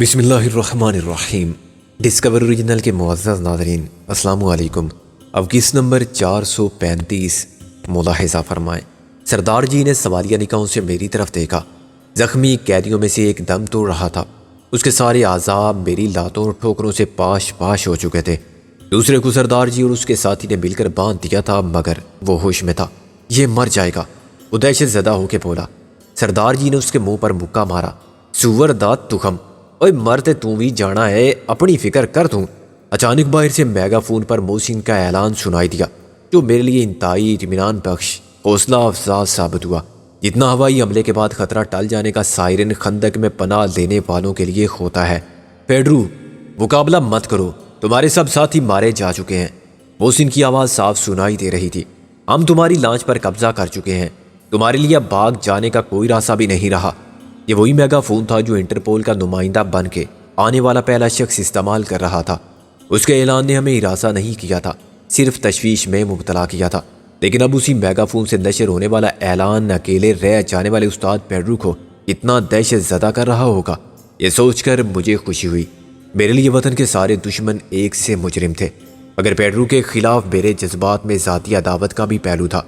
بسم اللہ الرحمن الرحیم۔ ڈسکور اوریجنل کے معزز ناظرین، السلام علیکم۔ اب کس نمبر 435 ملاحظہ فرمائیں۔ سردار جی نے سوالیہ نگاہوں سے میری طرف دیکھا۔ زخمی قیدیوں میں سے ایک دم توڑ رہا تھا۔ اس کے سارے اعضاء میری لاتوں اور ٹھوکروں سے پاش پاش ہو چکے تھے۔ دوسرے کو سردار جی اور اس کے ساتھی نے مل کر باندھ دیا تھا، مگر وہ ہوش میں تھا۔ یہ مر جائے گا، وہ دہشت زدہ ہو کے بولا۔ سردار جی نے اس کے منہ پر مکہ مارا۔ سور دات تخم، اوے مرتے تو بھی جانا ہے، اپنی فکر کر توں۔ اچانک باہر سے میگا فون پر محسن کا اعلان سنائی دیا، جو میرے لیے انتہائی اطمینان بخش حوصلہ افزا ثابت ہوا۔ جتنا ہوائی حملے کے بعد خطرہ ٹل جانے کا سائرن خندق میں پناہ لینے والوں کے لیے ہوتا ہے۔ پیڈرو، مقابلہ مت کرو، تمہارے سب ساتھی مارے جا چکے ہیں۔ محسن کی آواز صاف سنائی دے رہی تھی۔ ہم تمہاری لانچ پر قبضہ کر چکے ہیں، تمہارے لیے اب بھاگ جانے کا کوئی راستہ بھی نہیں رہا۔ یہ وہی میگا فون تھا جو انٹرپول کا نمائندہ بن کے آنے والا پہلا شخص استعمال کر رہا تھا۔ اس کے اعلان نے ہمیں ہراساں نہیں کیا تھا، صرف تشویش میں مبتلا کیا تھا۔ لیکن اب اسی میگا فون سے نشر ہونے والا اعلان اکیلے رہ جانے والے استاد پیڈرو کو اتنا دہشت زدہ کر رہا ہوگا، یہ سوچ کر مجھے خوشی ہوئی۔ میرے لیے وطن کے سارے دشمن ایک سے مجرم تھے، مگر پیڈرو کے خلاف میرے جذبات میں ذاتی عداوت کا بھی پہلو تھا،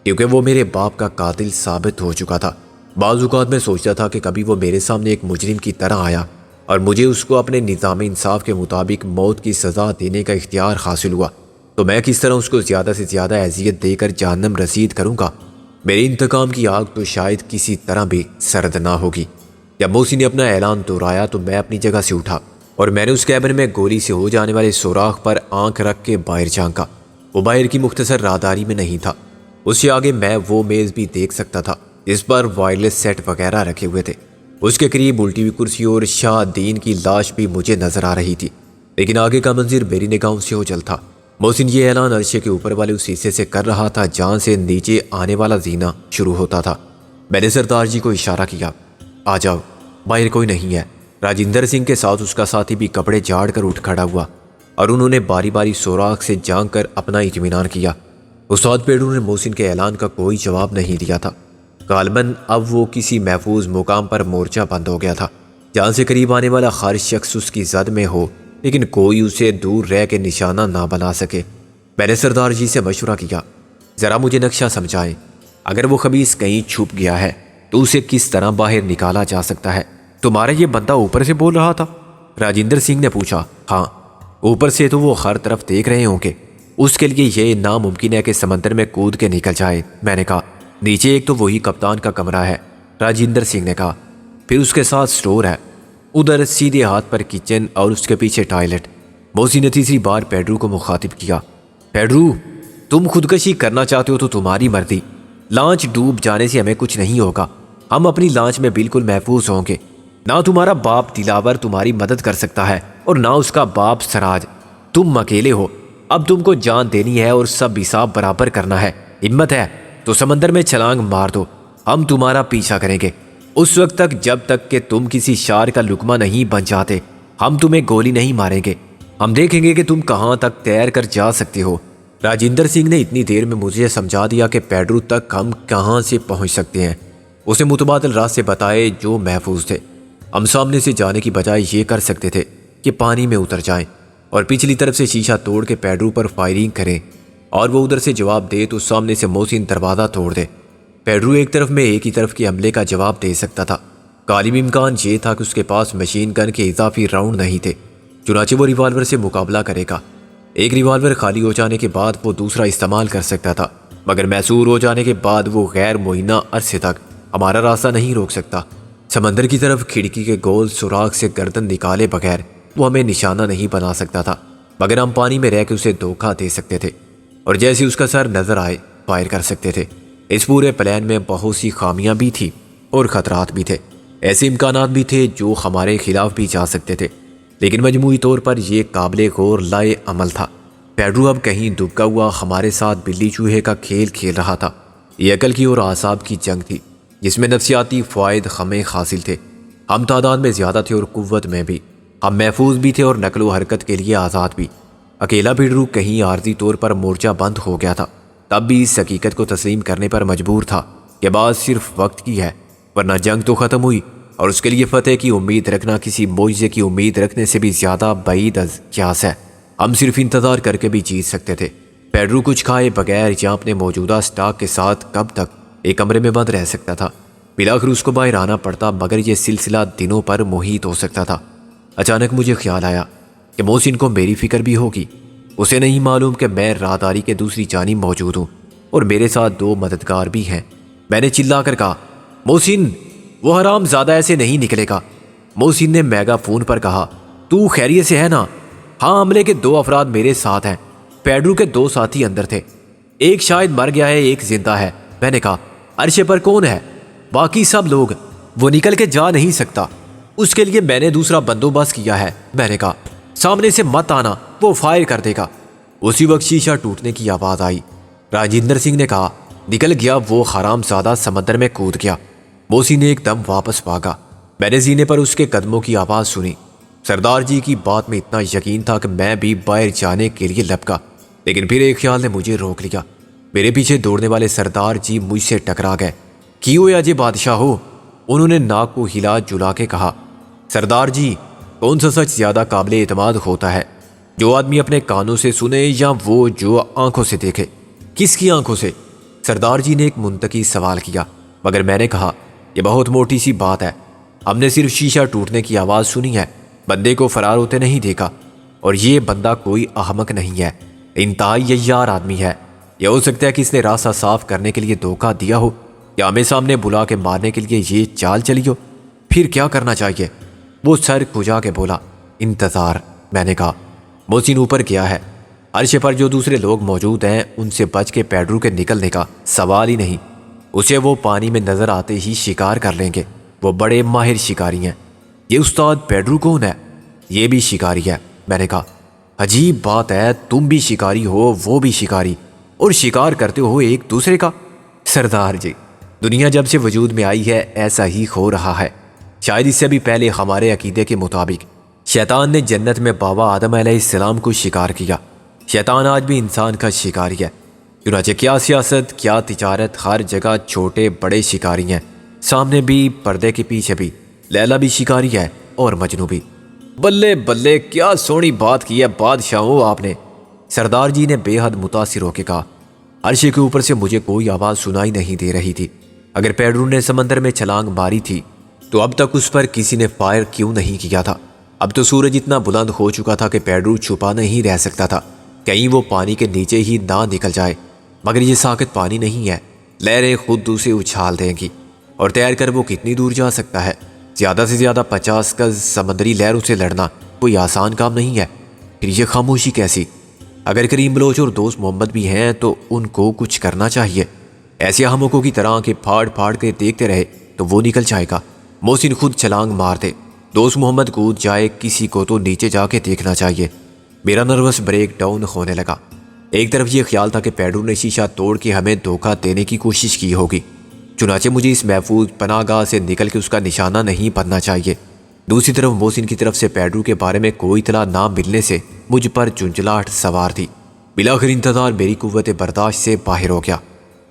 کیونکہ وہ میرے باپ کا قاتل ثابت ہو چکا تھا۔ بعض اوقات میں سوچتا تھا کہ کبھی وہ میرے سامنے ایک مجرم کی طرح آیا اور مجھے اس کو اپنے نظام انصاف کے مطابق موت کی سزا دینے کا اختیار حاصل ہوا، تو میں کس طرح اس کو زیادہ سے زیادہ اذیت دے کر جہنم رسید کروں گا۔ میرے انتقام کی آگ تو شاید کسی طرح بھی سرد نہ ہوگی۔ جب محسن نے اپنا اعلان دہرایا تو میں اپنی جگہ سے اٹھا اور میں نے اس کیبن میں گولی سے ہو جانے والے سوراخ پر آنکھ رکھ کے باہر جھانکا۔ وہ باہر کی مختصر راہداری میں نہیں تھا، اس سے آگے میں وہ میز بھی دیکھ سکتا تھا جس پر وائرلیس سیٹ وغیرہ رکھے ہوئے تھے۔ اس کے قریب الٹی ہوئی کرسی اور شاہ دین کی لاش بھی مجھے نظر آ رہی تھی، لیکن آگے کا منظر میری نگاہوں سے اوجھل تھا۔ محسن یہ اعلان عرشے کے اوپر والے اس حصے سے کر رہا تھا جہاں سے نیچے آنے والا زینہ شروع ہوتا تھا۔ میں نے سردار جی کو اشارہ کیا، آ جاؤ، باہر کوئی نہیں ہے۔ راجندر سنگھ کے ساتھ اس کا ساتھی بھی کپڑے جھاڑ کر اٹھ کھڑا ہوا اور انہوں نے باری باری سوراخ سے جھانک کر اپنا اطمینان کیا۔ استاد پیڈرو نے محسن کے اعلان کا کوئی جواب نہیں دیا تھا۔ غالباً اب وہ کسی محفوظ مقام پر مورچہ بند ہو گیا تھا، جہاں سے قریب آنے والا ہر شخص اس کی زد میں ہو، لیکن کوئی اسے دور رہ کے نشانہ نہ بنا سکے۔ میں نے سردار جی سے مشورہ کیا، ذرا مجھے نقشہ سمجھائیں، اگر وہ خبیث کہیں چھپ گیا ہے تو اسے کس طرح باہر نکالا جا سکتا ہے؟ تمہارا یہ بندہ اوپر سے بول رہا تھا؟ راجندر سنگھ نے پوچھا۔ ہاں، اوپر سے تو وہ ہر طرف دیکھ رہے ہوں گے، اس کے لیے یہ ناممکن ہے کہ سمندر میں کود کے نکل جائے۔ میں نے کہا، نیچے ایک تو وہی کپتان کا کمرہ ہے، راجندر سنگھ نے کہا، پھر اس کے ساتھ سٹور ہے، ادھر سیدھے ہاتھ پر کچن اور اس کے پیچھے ٹوائلٹ۔ محسن نے تیسری بار پیڈرو کو مخاطب کیا، پیڈرو، تم خودکشی کرنا چاہتے ہو تو تمہاری مرضی، لانچ ڈوب جانے سے ہمیں کچھ نہیں ہوگا، ہم اپنی لانچ میں بالکل محفوظ ہوں گے۔ نہ تمہارا باپ دلاور تمہاری مدد کر سکتا ہے اور نہ اس کا باپ سراج، تم اکیلے ہو۔ اب تم کو جان دینی ہے اور سب حساب برابر کرنا ہے۔ ہمت ہے تو سمندر میں چھلانگ مار دو، ہم تمہارا پیچھا کریں گے اس وقت تک جب تک کہ تم کسی شار کا لقمہ نہیں بن جاتے۔ ہم تمہیں گولی نہیں ماریں گے، ہم دیکھیں گے کہ تم کہاں تک تیر کر جا سکتے ہو۔ راجندر سنگھ نے اتنی دیر میں مجھے سمجھا دیا کہ پیڈرو تک ہم کہاں سے پہنچ سکتے ہیں۔ اسے متبادل راستے بتائے جو محفوظ تھے۔ ہم سامنے سے جانے کی بجائے یہ کر سکتے تھے کہ پانی میں اتر جائیں اور پچھلی طرف سے شیشہ توڑ کے پیڈرو پر فائرنگ کریں، اور وہ ادھر سے جواب دے تو سامنے سے محسن دروازہ توڑ دے۔ پیڈرو ایک طرف میں ایک ہی طرف کے حملے کا جواب دے سکتا تھا۔ غالب امکان یہ تھا کہ اس کے پاس مشین گن کے اضافی راؤنڈ نہیں تھے، چنانچہ وہ ریوالور سے مقابلہ کرے گا۔ ایک ریوالور خالی ہو جانے کے بعد وہ دوسرا استعمال کر سکتا تھا، مگر محصور ہو جانے کے بعد وہ غیر معینہ عرصے تک ہمارا راستہ نہیں روک سکتا۔ سمندر کی طرف کھڑکی کے گول سوراخ سے گردن نکالے بغیر وہ ہمیں نشانہ نہیں بنا سکتا تھا، مگر ہم پانی میں رہ کے اسے دھوکہ دے سکتے تھے اور جیسے اس کا سر نظر آئے فائر کر سکتے تھے۔ اس پورے پلان میں بہت سی خامیاں بھی تھیں اور خطرات بھی تھے، ایسے امکانات بھی تھے جو ہمارے خلاف بھی جا سکتے تھے، لیکن مجموعی طور پر یہ قابل غور لائے عمل تھا۔ پیڈرو اب کہیں دبکا ہوا ہمارے ساتھ بلی چوہے کا کھیل کھیل رہا تھا۔ یہ عقل کی اور اعصاب کی جنگ تھی جس میں نفسیاتی فوائد ہمیں حاصل تھے۔ ہم تعداد میں زیادہ تھے اور قوت میں بھی، ہم محفوظ بھی تھے اور نقل و حرکت کے لیے آزاد بھی۔ اکیلا پیڈرو کہیں عارضی طور پر مورچہ بند ہو گیا تھا، تب بھی اس حقیقت کو تسلیم کرنے پر مجبور تھا کہ بات صرف وقت کی ہے، ورنہ جنگ تو ختم ہوئی اور اس کے لیے فتح کی امید رکھنا کسی معجزے کی امید رکھنے سے بھی زیادہ بعید از قیاس ہے۔ ہم صرف انتظار کر کے بھی جیت سکتے تھے۔ پیڈرو کچھ کھائے بغیر یا اپنے موجودہ سٹاک کے ساتھ کب تک ایک کمرے میں بند رہ سکتا تھا؟ بلاخر اس کو باہر آنا پڑتا، مگر یہ سلسلہ دنوں پر محیط ہو سکتا تھا۔ اچانک مجھے خیال آیا کہ محسن کو میری فکر بھی ہوگی۔ اسے نہیں معلوم کہ میں راہداری کے دوسری جانب موجود ہوں اور میرے ساتھ 2 مددگار بھی ہیں۔ میں نے چلا کر کہا، محسن، وہ حرام زیادہ ایسے نہیں نکلے گا۔ محسن نے میگا فون پر کہا، تو خیریت سے ہے نا؟ ہاں، عملے کے 2 افراد میرے ساتھ ہیں۔ پیڈرو کے 2 ساتھی اندر تھے، ایک شاید مر گیا ہے، ایک زندہ ہے۔ میں نے کہا، عرشے پر کون ہے؟ باقی سب لوگ۔ وہ نکل کے جا نہیں سکتا، اس کے لیے میں نے دوسرا بندوبست کیا ہے۔ میں نے کہا، سامنے سے مت آنا، وہ فائر کر دے گا۔ اسی وقت شیشہ ٹوٹنے کی آواز آئی۔ راجندر سنگھ نے کہا، نکل گیا، وہ حرام زادہ سمندر میں کود گیا۔ موسی نے ایک دم واپس بھاگا۔ میں نے زینے پر اس کے قدموں کی آواز سنی۔ سردار جی کی بات میں اتنا یقین تھا کہ میں بھی باہر جانے کے لیے لپکا، لیکن پھر ایک خیال نے مجھے روک لیا۔ میرے پیچھے دوڑنے والے سردار جی مجھ سے ٹکرا گئے۔ کی ہویا جی بادشاہ ہو؟ انہوں نے ناک کو ہلا جلا کے کہا، سردار جی، کون سا سچ زیادہ قابل اعتماد ہوتا ہے، جو آدمی اپنے کانوں سے سنے یا وہ جو آنکھوں سے دیکھے؟ کس کی آنکھوں سے؟ سردار جی نے ایک منطقی سوال کیا، مگر میں نے کہا، یہ بہت موٹی سی بات ہے۔ ہم نے صرف شیشہ ٹوٹنے کی آواز سنی ہے، بندے کو فرار ہوتے نہیں دیکھا، اور یہ بندہ کوئی احمق نہیں ہے، انتہائی عیار آدمی ہے۔ یہ ہو سکتا ہے کہ اس نے راستہ صاف کرنے کے لیے دھوکہ دیا ہو، یا ہمیں سامنے بلا کے مارنے کے لیے یہ چال چلی ہو۔ پھر کیا کرنا چاہیے؟ وہ سر کھجا کے بولا، انتظار۔ میں نے کہا، محسن اوپر گیا ہے، عرشے پر جو دوسرے لوگ موجود ہیں ان سے بچ کے پیڈرو کے نکلنے کا سوال ہی نہیں۔ اسے وہ پانی میں نظر آتے ہی شکار کر لیں گے۔ وہ بڑے ماہر شکاری ہیں۔ یہ استاد پیڈرو کون ہے؟ یہ بھی شکاری ہے۔ میں نے کہا، عجیب بات ہے، تم بھی شکاری ہو، وہ بھی شکاری، اور شکار کرتے ہو ایک دوسرے کا۔ سردار جی، دنیا جب سے وجود میں آئی ہے ایسا ہی ہو رہا ہے۔ شاید اس سے بھی پہلے ہمارے عقیدے کے مطابق شیطان نے جنت میں بابا آدم علیہ السلام کو شکار کیا۔ شیطان آج بھی انسان کا شکاری ہے۔ چنانچہ کیا سیاست، کیا تجارت، ہر جگہ چھوٹے بڑے شکاری ہیں، سامنے بھی پردے کے پیچھے بھی۔ لیلا بھی شکاری ہے اور مجنو بھی۔ بلے بلے، کیا سونی بات کی ہے بادشاہوں آپ نے، سردار جی نے بے حد متاثر ہو کے کہا۔ عرشے کے اوپر سے مجھے کوئی آواز سنائی نہیں دے رہی تھی۔ اگر پیڈرو نے سمندر میں چھلانگ ماری تھی تو اب تک اس پر کسی نے فائر کیوں نہیں کیا تھا؟ اب تو سورج اتنا بلند ہو چکا تھا کہ پیڈرو چھپا نہیں رہ سکتا تھا، کہیں وہ پانی کے نیچے ہی نہ نکل جائے۔ مگر یہ ساکت پانی نہیں ہے، لہریں خود اسے اچھال دیں گی، اور تیر کر وہ کتنی دور جا سکتا ہے؟ زیادہ سے زیادہ 50 گز۔ سمندری لہروں سے لڑنا کوئی آسان کام نہیں ہے۔ پھر یہ خاموشی کیسی؟ اگر کریم بلوچ اور دوست محمد بھی ہیں تو ان کو کچھ کرنا چاہیے۔ ایسے احمقوں کی طرح کہ پھاڑ پھاڑ کے دیکھتے رہے تو وہ نکل جائے گا۔ محسن خود چھلانگ مار دے، دوست محمد کود جائے، کسی کو تو نیچے جا کے دیکھنا چاہیے۔ میرا نروس بریک ڈاؤن ہونے لگا۔ ایک طرف یہ خیال تھا کہ پیڈرو نے شیشہ توڑ کے ہمیں دھوکہ دینے کی کوشش کی ہوگی، چنانچہ مجھے اس محفوظ پناہ گاہ سے نکل کے اس کا نشانہ نہیں بننا چاہیے۔ دوسری طرف محسن کی طرف سے پیڈرو کے بارے میں کوئی اطلاع نہ ملنے سے مجھ پر چنچلاہٹ سوار تھی۔ بلاخر انتظار میری قوت برداشت سے باہر ہو گیا۔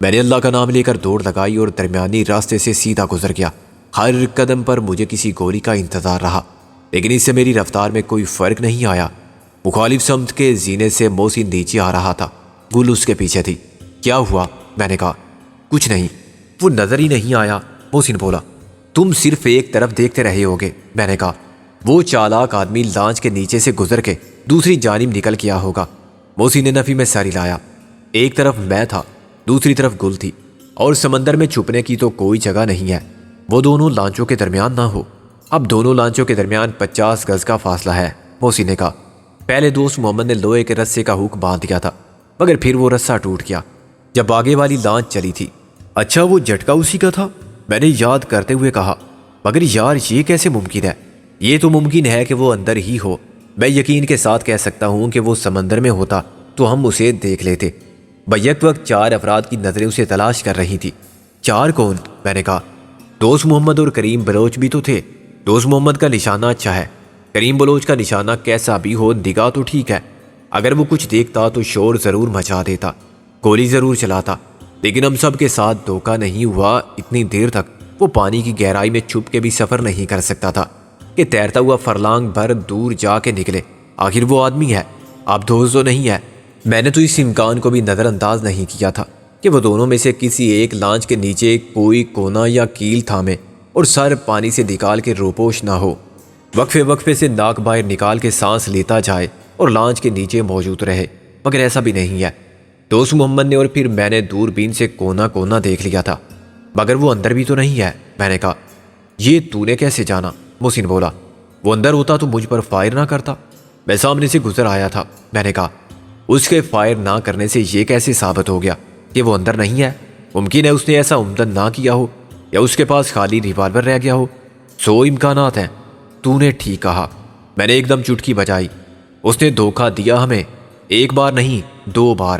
میں نے اللہ کا نام لے کر دوڑ لگائی اور درمیانی راستے سے سیدھا گزر گیا۔ ہر قدم پر مجھے کسی گولی کا انتظار رہا، لیکن اس سے میری رفتار میں کوئی فرق نہیں آیا۔ مخالف سمت کے زینے سے محسن نیچے آ رہا تھا، گل اس کے پیچھے تھی۔ کیا ہوا؟ میں نے کہا، کچھ نہیں، وہ نظر ہی نہیں آیا۔ محسن بولا، تم صرف ایک طرف دیکھتے رہے ہوگے۔ میں نے کہا، وہ چالاک آدمی لانچ کے نیچے سے گزر کے دوسری جانب نکل گیا ہوگا۔ محسن نے نفی میں سر ہلایا۔ ایک طرف میں تھا، دوسری طرف گل تھی، اور سمندر میں چھپنے کی تو کوئی جگہ نہیں ہے۔ وہ دونوں لانچوں کے درمیان نہ ہو۔ اب دونوں لانچوں کے درمیان 50 گز کا فاصلہ ہے، محسن نے کہا۔ پہلے دوست محمد نے لوہے کے رسے کا ہک باندھ دیا تھا، مگر پھر وہ رسہ ٹوٹ گیا جب آگے والی لانچ چلی تھی۔ اچھا، وہ جھٹکا اسی کا تھا، میں نے یاد کرتے ہوئے کہا۔ مگر یار، یہ کیسے ممکن ہے؟ یہ تو ممکن ہے کہ وہ اندر ہی ہو۔ میں یقین کے ساتھ کہہ سکتا ہوں کہ وہ سمندر میں ہوتا تو ہم اسے دیکھ لیتے۔ بیک وقت 4 افراد کی نظریں اسے تلاش کر رہی تھی۔ 4 کون؟ میں نے کہا۔ دوست محمد اور کریم بلوچ بھی تو تھے۔ دوست محمد کا نشانہ اچھا ہے، کریم بلوچ کا نشانہ کیسا بھی ہو، نگاہ تو ٹھیک ہے۔ اگر وہ کچھ دیکھتا تو شور ضرور مچا دیتا، گولی ضرور چلاتا، لیکن ہم سب کے ساتھ دھوکہ نہیں ہوا اتنی دیر تک۔ وہ پانی کی گہرائی میں چھپ کے بھی سفر نہیں کر سکتا تھا کہ تیرتا ہوا فرلانگ بھر دور جا کے نکلے؟ آخر وہ آدمی ہے، آپ دوست تو نہیں ہے۔ میں نے تو اس امکان کو بھی نظر انداز نہیں کیا تھا کہ وہ دونوں میں سے کسی ایک لانچ کے نیچے کوئی کونا یا کیل تھامے اور سر پانی سے نکال کے روپوش نہ ہو، وقفے وقفے سے ناک باہر نکال کے سانس لیتا جائے اور لانچ کے نیچے موجود رہے، مگر ایسا بھی نہیں ہے۔ دوست محمد نے اور پھر میں نے دوربین سے کونا کونا دیکھ لیا تھا، مگر وہ اندر بھی تو نہیں ہے۔ میں نے کہا، یہ تو نے کیسے جانا؟ محسن بولا، وہ اندر ہوتا تو مجھ پر فائر نہ کرتا، میں سامنے سے گزر آیا تھا۔ میں نے کہا، اس کے فائر نہ کرنے سے یہ کیسے ثابت ہو گیا کہ وہ اندر نہیں ہے؟ ممکن ہے اس نے ایسا عمدن نہ کیا ہو یا اس کے پاس خالی ریوالور رہ گیا ہو، 100 امکانات ہیں۔ تو نے ٹھیک کہا۔ میں نے ایک دم چٹکی بجائی۔ اس نے دھوکہ دیا ہمیں، ایک بار نہیں 2 بار۔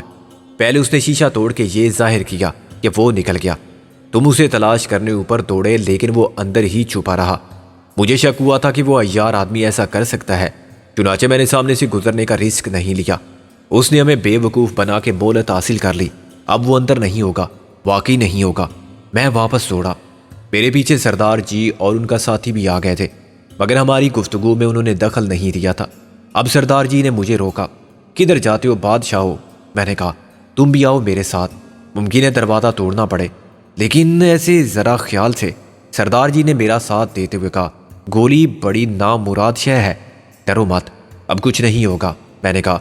پہلے اس نے شیشہ توڑ کے یہ ظاہر کیا کہ وہ نکل گیا، تم اسے تلاش کرنے اوپر دوڑے لیکن وہ اندر ہی چھپا رہا۔ مجھے شک ہوا تھا کہ وہ عیار آدمی ایسا کر سکتا ہے، چنانچہ میں نے سامنے سے گزرنے کا رسک نہیں لیا۔ اس نے ہمیں بے وقوف بنا کے مہلت حاصل کر لی۔ اب وہ اندر نہیں ہوگا، واقعی نہیں ہوگا۔ میں واپس دوڑا، میرے پیچھے سردار جی اور ان کا ساتھی بھی آ گئے تھے، مگر ہماری گفتگو میں انہوں نے دخل نہیں دیا تھا۔ اب سردار جی نے مجھے روکا۔ کدھر جاتے ہو بادشاہو؟ میں نے کہا، تم بھی آؤ میرے ساتھ، ممکن ہے دروازہ توڑنا پڑے، لیکن ایسے ذرا خیال سے۔ سردار جی نے میرا ساتھ دیتے ہوئے کہا، گولی بڑی نامراد شے ہے، ڈرو مت، اب کچھ نہیں ہوگا۔ میں نے کہا،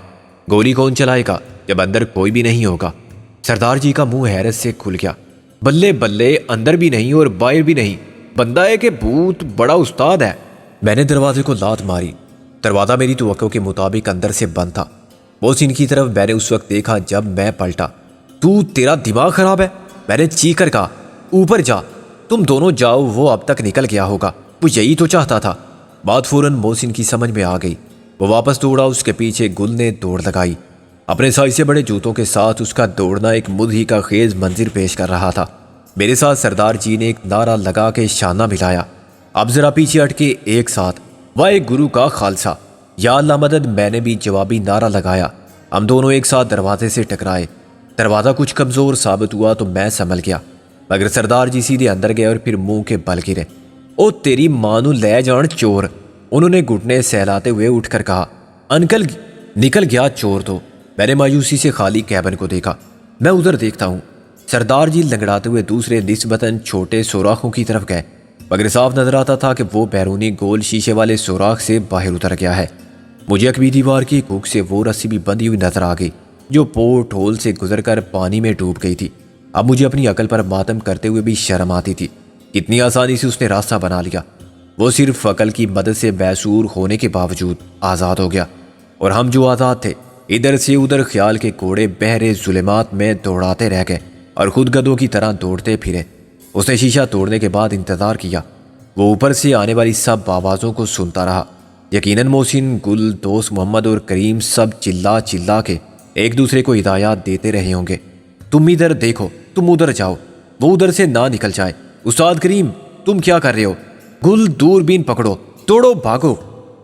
گولی کون چلائے گا جب اندر کوئی بھی نہیں ہوگا؟ سردار جی کا منہ حیرت سے کھل گیا۔ بلے بلے، اندر بھی نہیں اور باہر بھی نہیں، بندہ ہے کہ بھوت، بڑا استاد ہے۔ میں نے دروازے کو لات ماری۔ دروازہ میری توقع کے مطابق اندر سے بند تھا۔ محسن کی طرف میں نے اس وقت دیکھا جب میں پلٹا۔ تیرا دماغ خراب ہے؟ میں نے چیخ کر کہا، اوپر جا، تم دونوں جاؤ، وہ اب تک نکل گیا ہوگا، وہ یہی تو چاہتا تھا۔ بات فوراً محسن کی سمجھ میں آ گئی۔ وہ واپس دوڑا، اس کے پیچھے گل نے دوڑ لگائی۔ اپنے سائز سے بڑے جوتوں کے ساتھ اس کا دوڑنا ایک مدہی کا خیز منظر پیش کر رہا تھا۔ میرے ساتھ سردار جی نے ایک نعرہ لگا کے شانہ ملایا۔ اب ذرا پیچھے ہٹ کے ایک ساتھ، وائے گرو کا خالصہ، یا اللہ مدد۔ میں نے بھی جوابی نعرہ لگایا۔ ہم دونوں ایک ساتھ دروازے سے ٹکرائے۔ دروازہ کچھ کمزور ثابت ہوا تو میں سنبھل گیا، مگر سردار جی سیدھے اندر گئے اور پھر منہ کے بل گرے۔ او تیری ماں نو لے جان چور، انہوں نے گھٹنے سہلاتے ہوئے اٹھ کر کہا۔ انکل نکل گیا چور تو۔ میں نے مایوسی سے خالی کیبن کو دیکھا۔ میں ادھر دیکھتا ہوں۔ سردار جی لنگڑاتے ہوئے دوسرے نسبتاً چھوٹے سوراخوں کی طرف گئے، مگر صاف نظر آتا تھا کہ وہ بیرونی گول شیشے والے سوراخ سے باہر اتر گیا ہے۔ مجھے اکبی دیوار کی کوک سے وہ رسی بھی بندھی ہوئی نظر آ گئی جو پورٹ ہول سے گزر کر پانی میں ڈوب گئی تھی۔ اب مجھے اپنی عقل پر ماتم کرتے ہوئے بھی شرم آتی تھی۔ کتنی آسانی سے اس نے راستہ بنا لیا۔ وہ صرف عقل کی مدد سے بیسور ہونے کے باوجود آزاد ہو گیا، اور ہم جو آزاد تھے ادھر سے ادھر خیال کے کوڑے بہرے ظلمات میں دوڑاتے رہ گئے اور خود گدوں کی طرح دوڑتے پھرے۔ اس نے شیشہ توڑنے کے بعد انتظار کیا۔ وہ اوپر سے آنے والی سب آوازوں کو سنتا رہا۔ یقیناً محسن، گل، دوست محمد اور کریم سب چلا چلا کے ایک دوسرے کو ہدایات دیتے رہے ہوں گے، تم ادھر دیکھو، تم ادھر جاؤ، وہ ادھر سے نہ نکل جائے۔ استاد کریم، تم کیا کر رہے ہو؟ گل، دوربین پکڑو، توڑو، بھاگو۔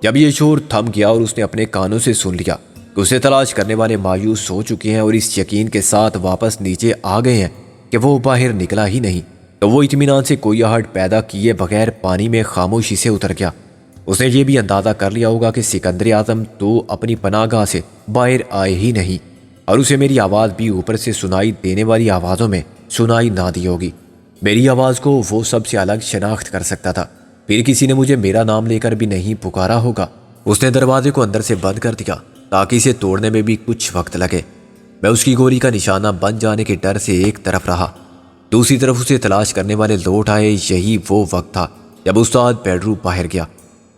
جب یہ شور تھم گیا اور اس نے اپنے کانوں سے سن لیا کہ اسے تلاش کرنے والے مایوس ہو چکے ہیں اور اس یقین کے ساتھ واپس نیچے آ گئے ہیں کہ وہ باہر نکلا ہی نہیں، تو وہ اطمینان سے کوئی آہٹ پیدا کیے بغیر پانی میں خاموشی سے اتر گیا۔ اس نے یہ بھی اندازہ کر لیا ہوگا کہ سکندر اعظم تو اپنی پناہ گاہ سے باہر آئے ہی نہیں، اور اسے میری آواز بھی اوپر سے سنائی دینے والی آوازوں میں سنائی نہ دی ہوگی۔ میری آواز کو وہ سب سے الگ شناخت کر سکتا تھا، پھر کسی نے مجھے میرا نام لے کر بھی نہیں پکارا ہوگا۔ اس نے دروازے کو اندر سے بند کر دیا تاکہ اسے توڑنے میں بھی کچھ وقت لگے۔ میں اس کی گولی کا نشانہ بن جانے کے ڈر سے ایک طرف رہا، دوسری طرف اسے تلاش کرنے والے لوٹ آئے۔ یہی وہ وقت تھا جب استاد پیڈرو باہر گیا۔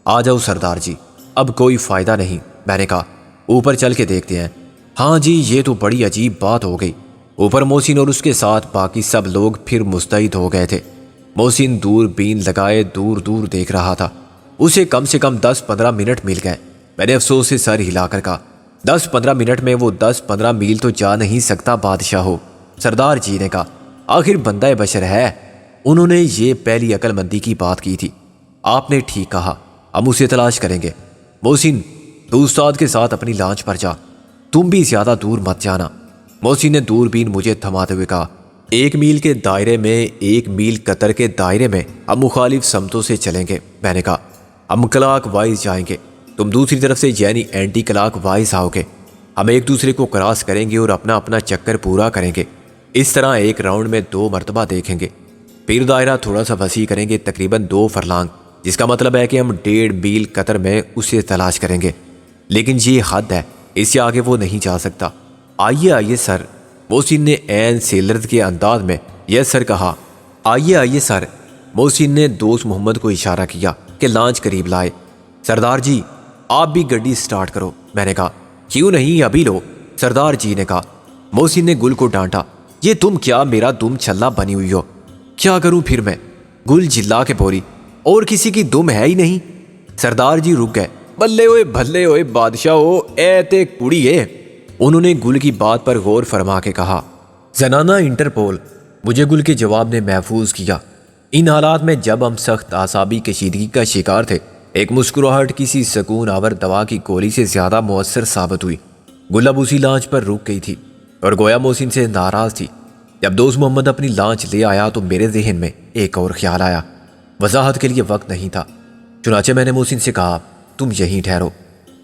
آ جاؤ سردار جی، اب کوئی فائدہ نہیں، میں نے کہا، اوپر چل کے دیکھتے ہیں۔ ہاں جی، یہ تو بڑی عجیب بات ہو گئی۔ اوپر محسن اور اس کے ساتھ باقی سب لوگ پھر مستعد ہو گئے تھے۔ محسن دوربین لگائے دور دور دیکھ رہا تھا۔ اسے کم سے کم 10-15 منٹ مل گئے۔ میں نے افسوس سے سر ہلا کر کہا، 10-15 منٹ میں وہ 10-15 میل تو جا نہیں سکتا بادشاہ ہو۔ سردار جی نے کہا، آخر بندہ بشر ہے۔ انہوں نے یہ پہلی عقل مندی کی بات کی تھی۔ آپ نے ٹھیک کہا، ہم اسے تلاش کریں گے۔ محسن، تو استاد کے ساتھ اپنی لانچ پر جا، تم بھی زیادہ دور مت جانا۔ محسن نے دوربین مجھے تھماتے ہوئے کہا، 1 میل کے دائرے میں 1 میل قطر کے دائرے میں ہم مخالف سمتوں سے چلیں گے۔ میں نے کہا ہم کلاک وائز جائیں گے، تم دوسری طرف سے یعنی اینٹی کلاک وائز آؤ گے۔ ہم ایک دوسرے کو کراس کریں گے اور اپنا اپنا چکر پورا کریں گے۔ اس طرح ایک راؤنڈ میں 2 مرتبہ دیکھیں گے۔ پھر دائرہ تھوڑا سا وسیع کریں گے، تقریباً 2 فرلانگ، جس کا مطلب ہے کہ ہم 1.5 میل قطر میں اسے تلاش کریں گے۔ لیکن یہ حد ہے، اس سے آگے وہ نہیں جا سکتا۔ آئیے آئیے سر، محسن نے عین سیلرز کے انداز میں یس سر کہا۔ آئیے آئیے سر، محسن نے دوست محمد کو اشارہ کیا کہ لانچ قریب لائے۔ سردار جی آپ بھی گڈی سٹارٹ کرو۔ میں نے کہا کیوں نہیں، ابھی لو۔ سردار جی نے کہا۔ محسن نے گل کو ڈانٹا، یہ تم کیا میرا دم چھلا بنی ہوئی ہو؟ کیا کروں پھر میں؟ گل جلا کے بولی، اور کسی کی دم ہے ہی نہیں۔ سردار جی رک گئے۔ بلے ہوئے بھلے ہوئے بادشاہ ہو، اے تے کڑی ہے۔ انہوں نے گل کی بات پر غور فرما کے کہا، زنانہ انٹرپول۔ مجھے گل کے جواب نے محفوظ کیا۔ ان حالات میں جب ہم سخت اعصابی کشیدگی کا شکار تھے، ایک مسکراہٹ کسی سکون آور دوا کی گولی سے زیادہ مؤثر ثابت ہوئی۔ گل اب اسی لانچ پر رک گئی تھی اور گویا محسن سے ناراض تھی۔ جب دوست محمد اپنی لانچ لے آیا تو میرے ذہن میں ایک اور خیال آیا۔ وضاحت کے لیے وقت نہیں تھا، چنانچہ میں نے محسن سے کہا تم یہیں ٹھہرو،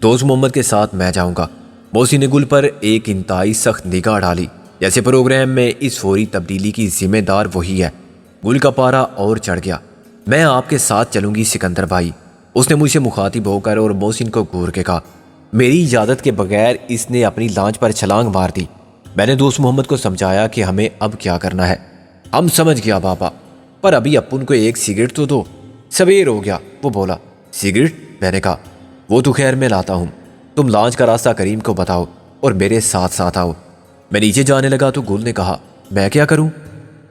دوست محمد کے ساتھ میں جاؤں گا۔ محسن نے گل پر ایک انتہائی سخت نگاہ ڈالی، جیسے پروگرام میں اس فوری تبدیلی کی ذمہ دار وہی ہے۔ گل کا پارا اور چڑھ گیا۔ میں آپ کے ساتھ چلوں گی سکندر بھائی، اس نے مجھ سے مخاطب ہو کر اور محسن کو گور کے کہا۔ میری اجازت کے بغیر اس نے اپنی لانچ پر چھلانگ مار دی۔ میں نے دوست محمد کو سمجھایا کہ ہمیں اب کیا کرنا ہے۔ ہم سمجھ گیا بابا، پر ابھی اپن کو ایک سگریٹ تو دو۔ سویر ہو گیا، وہ بولا۔ سگریٹ؟ میں نے کہا وہ تو خیر میں لاتا ہوں، تم لانچ کا راستہ کریم کو بتاؤ اور میرے ساتھ ساتھ آؤ۔ میں نیچے جانے لگا تو گل نے کہا میں کیا کروں؟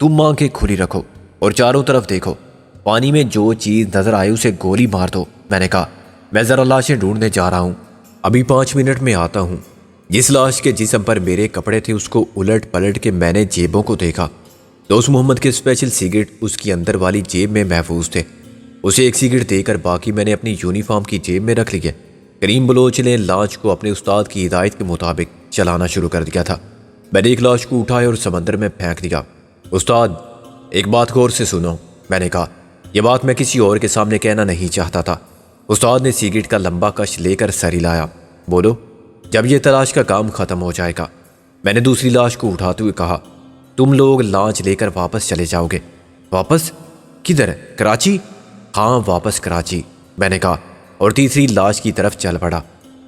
تم آنکھیں کھلی رکھو اور چاروں طرف دیکھو، پانی میں جو چیز نظر آئے اسے گولی مار دو۔ میں نے کہا میں ذرا لاشیں ڈھونڈنے جا رہا ہوں، ابھی 5 منٹ میں آتا ہوں۔ جس لاش کے جسم پر میرے کپڑے تھے اس کو الٹ پلٹ کے میں نے جیبوں کو دیکھا۔ دوست محمد کے اسپیشل سگریٹ اس کی اندر والی جیب میں محفوظ تھے۔ اسے ایک سگریٹ دے کر باقی میں نے اپنی یونیفارم کی جیب میں رکھ لیے۔ کریم بلوچ نے لانچ کو اپنے استاد کی ہدایت کے مطابق چلانا شروع کر دیا تھا۔ میں نے ایک لاش کو اٹھایا اور سمندر میں پھینک دیا۔ استاد ایک بات غور سے سنو، میں نے کہا۔ یہ بات میں کسی اور کے سامنے کہنا نہیں چاہتا تھا۔ استاد نے سگریٹ کا لمبا کش لے کر سر ہلایا۔ بولو۔ جب یہ تلاش کا کام ختم ہو جائے گا، میں نے دوسری لاش کو اٹھاتے ہوئے کہا، تم لوگ لانچ لے کر واپس چلے جاؤ گے۔ واپس؟ کدھر؟ کراچی؟ ہاں واپس کراچی، میں نے کہا اور تیسری لاش کی طرف چل پڑا۔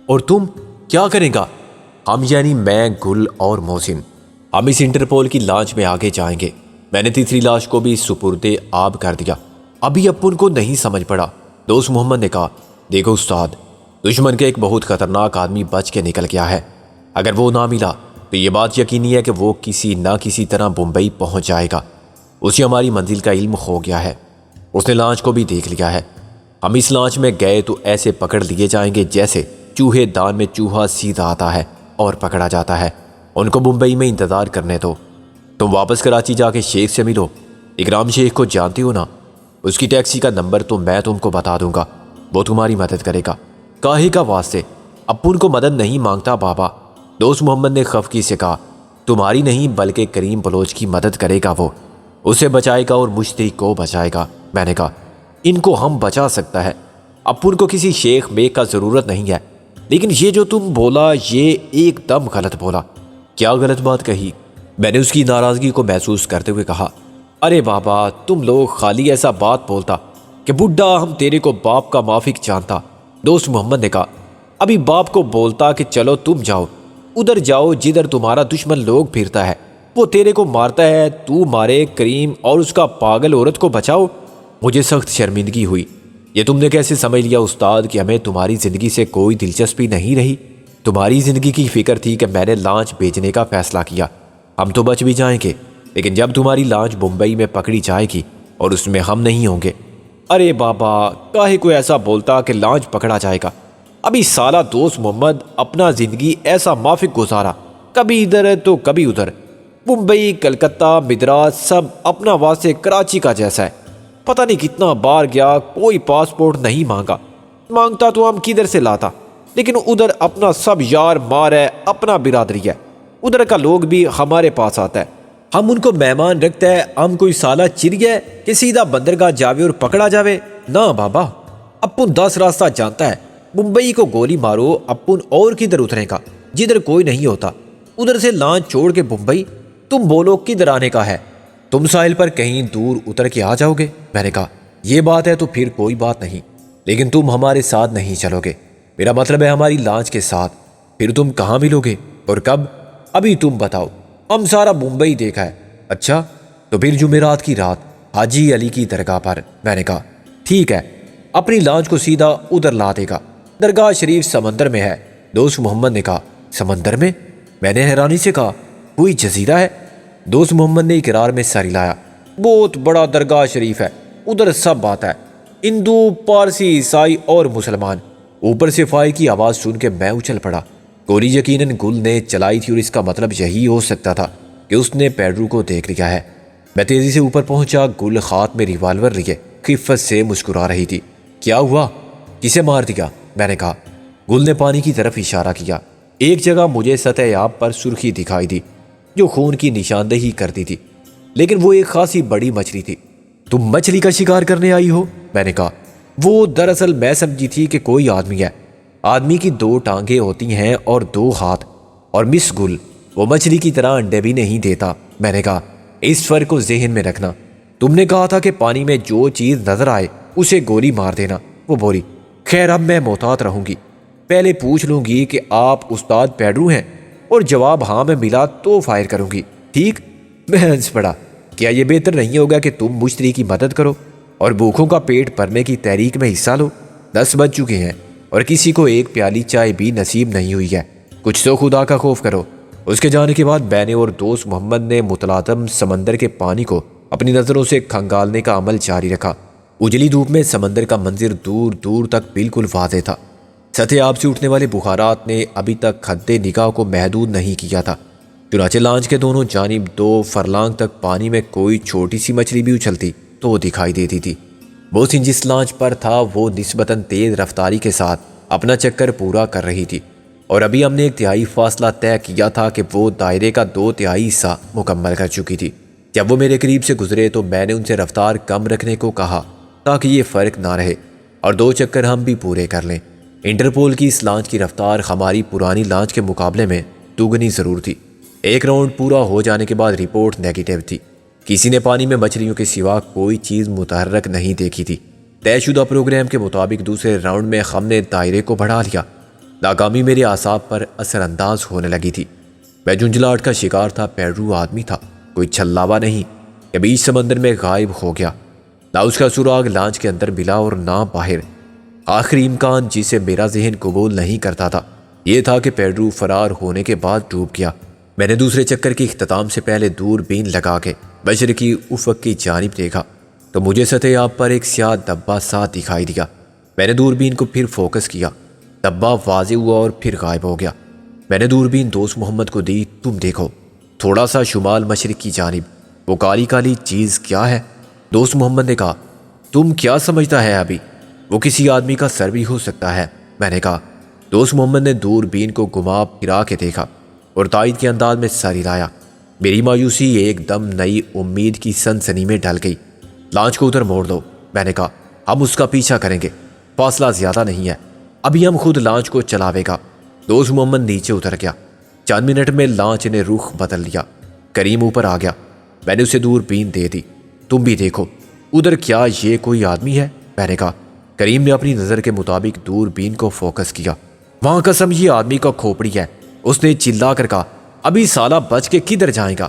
اور تم کیا کریں گا؟ ہم یعنی میں، گل اور محسن، ہم اس انٹرپول کی لانچ میں آگے جائیں گے۔ میں نے تیسری لاش کو بھی سپرد آب کر دیا۔ ابھی اپن کو نہیں سمجھ پڑا۔ دوست محمد نے کہا دیکھو استاد، دشمن کے ایک بہت خطرناک آدمی بچ کے نکل گیا ہے۔ اگر وہ نہ ملا تو یہ بات یقینی ہے کہ وہ کسی نہ کسی طرح بمبئی پہنچ جائے گا۔ اسے ہماری منزل کا علم ہو گیا ہے، اس نے لانچ کو بھی دیکھ لیا ہے۔ ہم اس لانچ میں گئے تو ایسے پکڑ لیے جائیں گے جیسے چوہے دان میں چوہا سیدھا آتا ہے اور پکڑا جاتا ہے۔ ان کو ممبئی میں انتظار کرنے دو۔ تم واپس کراچی جا کے شیخ سے ملو۔ اکرام شیخ کو جانتے ہو نا؟ اس کی ٹیکسی کا نمبر تو میں تم کو بتا دوں گا، وہ تمہاری مدد کرے گا۔ کاہے کا واسطے، اپن کو مدد نہیں مانگتا بابا، دوست محمد نے خفگی سے کہا۔ تمہاری نہیں بلکہ کریم بلوچ کی مدد کرے گا، وہ اسے بچائے گا اور مشتری کو بچائے گا۔ میں نے کہا ان کو ہم بچا سکتا ہے، اپن کو کسی شیخ میک کا ضرورت نہیں ہے۔ لیکن یہ جو تم بولا یہ ایک دم غلط بولا۔ کیا غلط بات کہی؟ میں نے اس کی ناراضگی کو محسوس کرتے ہوئے کہا ارے بابا تم لوگ خالی ایسا بات بولتا کہ بڈھا ہم تیرے کو باپ کا مافک جانتا۔ دوست محمد نے کہا ابھی باپ کو بولتا کہ چلو تم جاؤ، ادھر جاؤ جدھر تمہارا دشمن لوگ پھرتا ہے، وہ تیرے کو مارتا ہے، تو مارے کریم اور اس کا پاگل عورت کو بچاؤ۔ مجھے سخت شرمندگی ہوئی۔ یہ تم نے کیسے سمجھ لیا استاد کہ ہمیں تمہاری زندگی سے کوئی دلچسپی نہیں رہی؟ تمہاری زندگی کی فکر تھی کہ میں نے لانچ بھیجنے کا فیصلہ کیا۔ ہم تو بچ بھی جائیں گے، لیکن جب تمہاری لانچ ممبئی میں پکڑی جائے گی اور اس میں ہم نہیں ہوں گے۔ ارے بابا کاہے کو ایسا بولتا کہ لانچ پکڑا جائے گا؟ ابھی سالہ دوست محمد اپنا زندگی ایسا مافک گزارا، کبھی ادھر تو کبھی ادھر، ممبئی، کلکتہ، مدراس، سب اپنا واسطے کراچی کا جیسا ہے۔ پتہ نہیں کتنا بار گیا، کوئی پاسپورٹ نہیں مانگتا تو ہم کدھر سے لاتا، لیکن ادھر اپنا سب یار مار ہے، اپنا برادری ہے، ادھر کا لوگ بھی ہمارے پاس آتا ہے۔ ہم ان کو مہمان رکھتے ہیں، ہم کوئی سالہ چر گئے کہ سیدھا بندرگاہ جاوے اور پکڑا جاوے؟ نہ بابا، اپن 10 راستہ جانتا ہے، ممبئی کو گولی مارو، اپن اور کدھر اترے گا؟ جدھر کوئی نہیں ہوتا ادھر سے لانچ چھوڑ کے ممبئی، تم بولو کدھر آنے کا ہے؟ تم ساحل پر کہیں دور اتر کے آ جاؤ گے؟ میں نے کہا یہ بات ہے تو پھر کوئی بات نہیں، لیکن تم ہمارے ساتھ نہیں چلو گے، میرا مطلب ہے ہماری لانچ کے ساتھ۔ پھر تم کہاں ملو گے اور کب؟ ابھی تم بتاؤ، ہم سارا ممبئی دیکھا ہے۔ اچھا تو پھر جمعرات کی رات حاجی علی کی درگاہ پر۔ میں نے کہا ٹھیک ہے، اپنی لانچ کو سیدھا ادھر لا دے گا، درگاہ شریف سمندر میں ہے۔ دوست محمد نے کہا سمندر میں؟ میں نے حیرانی سے کہا کوئی جزیرہ ہے؟ دوست محمد نے اقرار میں سر ہلایا، بہت بڑا درگاہ شریف ہے، ادھر سب آتا ہے، ہندو، پارسی، عیسائی اور مسلمان۔ اوپر سے فائر کی آواز سن کے میں اچھل پڑا۔ گولی یقیناً گل نے چلائی تھی اور اس کا مطلب یہی ہو سکتا تھا کہ اس نے پیڈرو کو دیکھ لیا ہے۔ میں تیزی سے اوپر پہنچا، گل ہاتھ میں ریوالور لیے خفت سے مسکرا رہی تھی۔ کیا ہوا؟ کسے مار دیا؟ میں نے کہا۔ گل نے پانی کی طرف اشارہ کیا۔ ایک جگہ مجھے سطح آب پر سرخی دکھائی دی جو خون کی نشاندہی کرتی تھی، لیکن وہ ایک خاصی بڑی مچھلی تھی۔ تم مچھلی کا شکار کرنے آئی ہو؟ میں نے کہا۔ وہ دراصل میں سمجھی تھی کہ کوئی آدمی ہے، آدمی کی 2 ٹانگیں ہوتی ہیں اور 2 ہاتھ، اور مس گل وہ مچھلی کی طرح انڈے بھی نہیں دیتا۔ میں نے کہا اس فرق کو ذہن میں رکھنا، تم نے کہا تھا کہ پانی میں جو چیز نظر آئے اسے گولی مار دینا۔ وہ بولی خیر اب میں محتاط رہوں گی، پہلے پوچھ لوں گی کہ آپ استاد پیڈرو ہیں، اور جواب ہاں میں ملا تو فائر کروں گی، ٹھیک؟ میں ہنس پڑا۔ کیا یہ بہتر نہیں ہوگا کہ تم مشتری کی مدد کرو اور بھوکھوں کا پیٹ بھرنے کی تحریک میں حصہ لو؟ 10 بج چکے ہیں اور کسی کو ایک پیالی چائے بھی نصیب نہیں ہوئی ہے، کچھ تو خدا کا خوف کرو۔ اس کے جانے کے بعد میں نے اور دوست محمد نے متلاطم سمندر کے پانی کو اپنی نظروں سے کھنگالنے کا عمل جاری رکھا۔ اجلی دھوپ میں سمندر کا منظر دور دور تک بالکل واضح تھا۔ سطح آب سے اٹھنے والے بخارات نے ابھی تک حد نگاہ کو محدود نہیں کیا تھا، چنانچہ لانچ کے دونوں جانب 2 فرلانگ تک پانی میں کوئی چھوٹی سی مچھلی بھی اچھلتی تو دکھائی دیتی تھی۔ بوسن جس لانچ پر تھا وہ نسبتاً تیز رفتاری کے ساتھ اپنا چکر پورا کر رہی تھی، اور ابھی ہم نے 1 تہائی فاصلہ طے کیا تھا کہ وہ دائرے کا 2 تہائی حصہ مکمل کر چکی تھی۔ جب وہ میرے قریب سے گزرے تو میں نے ان سے رفتار کم رکھنے کو کہا تاکہ یہ فرق نہ رہے اور 2 چکر ہم بھی پورے کر لیں۔ انٹرپول کی اس لانچ کی رفتار ہماری پرانی لانچ کے مقابلے میں دوگنی ضرور تھی۔ 1 راؤنڈ پورا ہو جانے کے بعد رپورٹ نیگیٹو تھی، کسی نے پانی میں مچھلیوں کے سوا کوئی چیز متحرک نہیں دیکھی تھی۔ طے شدہ پروگرام کے مطابق دوسرے راؤنڈ میں ہم نے دائرے کو بڑھا لیا۔ ناکامی میرے اعصاب پر اثر انداز ہونے لگی تھی۔ میں جھنجھلاہٹ کا شکار تھا، پیڈرو آدمی تھا، کوئی چھلاوا نہیں کہ بیچ سمندر میں غائب ہو گیا۔ نہ اس کا سراغ لانچ کے اندر ملا اور نہ باہر۔ آخری امکان جسے میرا ذہن قبول نہیں کرتا تھا یہ تھا کہ پیڈرو فرار ہونے کے بعد ڈوب گیا۔ میں نے دوسرے چکر کے اختتام سے پہلے دوربین لگا کے مشرقی افق کی جانب دیکھا تو مجھے سطح آب پر ایک سیاہ دبا سا دکھائی دیا۔ میں نے دوربین کو پھر فوکس کیا، دبا واضح ہوا اور پھر غائب ہو گیا۔ میں نے دوربین دوست محمد کو دی، تم دیکھو تھوڑا سا شمال مشرق کی جانب، وہ کالی کالی چیز کیا ہے؟ دوست محمد نے کہا تم کیا سمجھتا ہے ابھی؟ وہ کسی آدمی کا سر بھی ہو سکتا ہے۔ میں نے کہا۔ دوست محمد نے دوربین کو گھما پھرا کے دیکھا اور تائید کے انداز میں سر ہلایا۔ میری مایوسی ایک دم نئی امید کی سنسنی میں ڈل گئی۔ لانچ کو ادھر موڑ دو، میں نے کہا، ہم اس کا پیچھا کریں گے، فاصلہ زیادہ نہیں ہے، ابھی ہم خود لانچ کو چلاوے گا۔ دوست محمد نیچے اتر گیا۔ چند منٹ میں لانچ نے رخ بدل لیا۔ کریم اوپر آ گیا، میں نے اسے دوربین دے دی، تم بھی دیکھو ادھر، کیا یہ کوئی آدمی ہے؟ میں نے کہا۔ کریم نے اپنی نظر کے مطابق دوربین کو فوکس کیا۔ وہاں قسم یہ آدمی کا کھوپڑی ہے، اس نے چلا کر کہا، ابھی سالہ بچ کے کدھر جائے گا؟